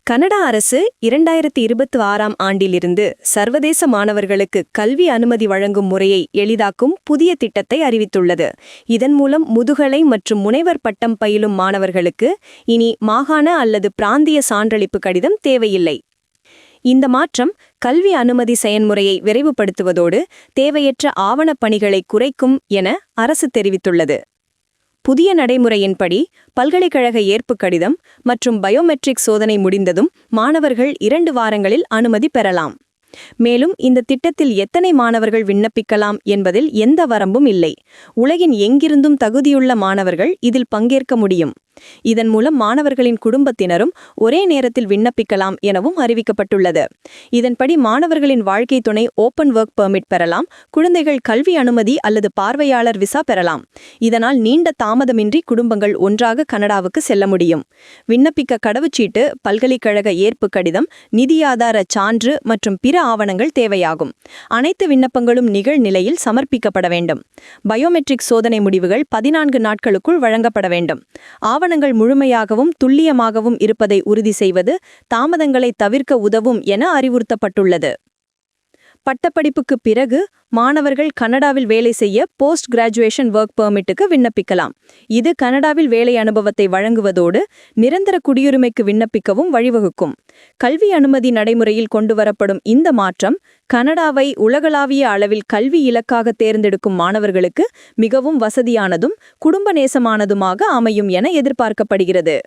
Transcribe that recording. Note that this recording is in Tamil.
கனடா அரசு 2026ஆம் ஆண்டிலிருந்து சர்வதேச மாணவர்களுக்கு கல்வி அனுமதி வழங்கும் முறையை எளிதாக்கும் புதிய திட்டத்தை அறிவித்துள்ளது. இதன் மூலம் முதுகலை மற்றும் முனைவர் பட்டம் பயிலும் மாணவர்களுக்கு இனி மாகாண அல்லது பிராந்திய சான்றளிப்பு கடிதம் தேவையில்லை. இந்த மாற்றம் கல்வி அனுமதி செயன்முறையை விரைவுபடுத்துவதோடு தேவையற்ற ஆவணப் பணிகளை குறைக்கும் என அரசு தெரிவித்துள்ளது. புதிய நடைமுறையின்படி பல்கலைக்கழக ஏற்பு கடிதம் மற்றும் பயோமெட்ரிக் சோதனை முடிந்ததும் மாணவர்கள் 2 வாரங்களில் அனுமதி பெறலாம். மேலும் இந்த திட்டத்தில் எத்தனை மாணவர்கள் விண்ணப்பிக்கலாம் என்பதில் எந்த வரம்பும் இல்லை. உலகின் எங்கிருந்தும் தகுதியுள்ள மாணவர்கள் இதில் பங்கேற்க முடியும். இதன் மூலம் மாணவர்களின் குடும்பத்தினரும் ஒரே நேரத்தில் விண்ணப்பிக்கலாம் எனவும் அறிவிக்கப்பட்டுள்ளது. இதன்படி மாணவர்களின் வாழ்க்கை துணை ஓப்பன் ஒர்க் பெர்மிட் பெறலாம், குழந்தைகள் கல்வி அனுமதி அல்லது பார்வையாளர் விசா பெறலாம். இதனால் நீண்ட தாமதமின்றி குடும்பங்கள் ஒன்றாக கனடாவுக்கு செல்ல முடியும். விண்ணப்பிக்க கடவுச்சீட்டு, பல்கலைக்கழக ஏற்பு கடிதம், நிதி ஆதார சான்று மற்றும் பிற ஆவணங்கள் தேவையாகும். அனைத்து விண்ணப்பங்களும் நிகழ்நிலையில் சமர்ப்பிக்கப்பட வேண்டும். பயோமெட்ரிக் சோதனை முடிவுகள் 14 நாட்களுக்குள் வழங்கப்பட வேண்டும். ஆவணங்கள் முழுமையாகவும் துல்லியமாகவும் இருப்பதை உறுதி செய்வது தாமதங்களை தவிர்க்க உதவும் என அறிவுறுத்தப்பட்டுள்ளது. பட்டப்படிப்புக்கு பிறகு மாணவர்கள் கனடாவில் வேலை செய்ய போஸ்ட் கிராஜுவேஷன் ஒர்க் பெர்மிட்டுக்கு விண்ணப்பிக்கலாம். இது கனடாவில் வேலை அனுபவத்தை வழங்குவதோடு நிரந்தர குடியுரிமைக்கு விண்ணப்பிக்கவும் வழிவகுக்கும். கல்வி அனுமதி நடைமுறையில் கொண்டுவரப்படும் இந்த மாற்றம் கனடாவை உலகளாவிய அளவில் கல்வி இலக்காக தேர்ந்தெடுக்கும் மாணவர்களுக்கு மிகவும் வசதியானதும் குடும்ப நேசமானதுமாக அமையும் என எதிர்பார்க்கப்படுகிறது.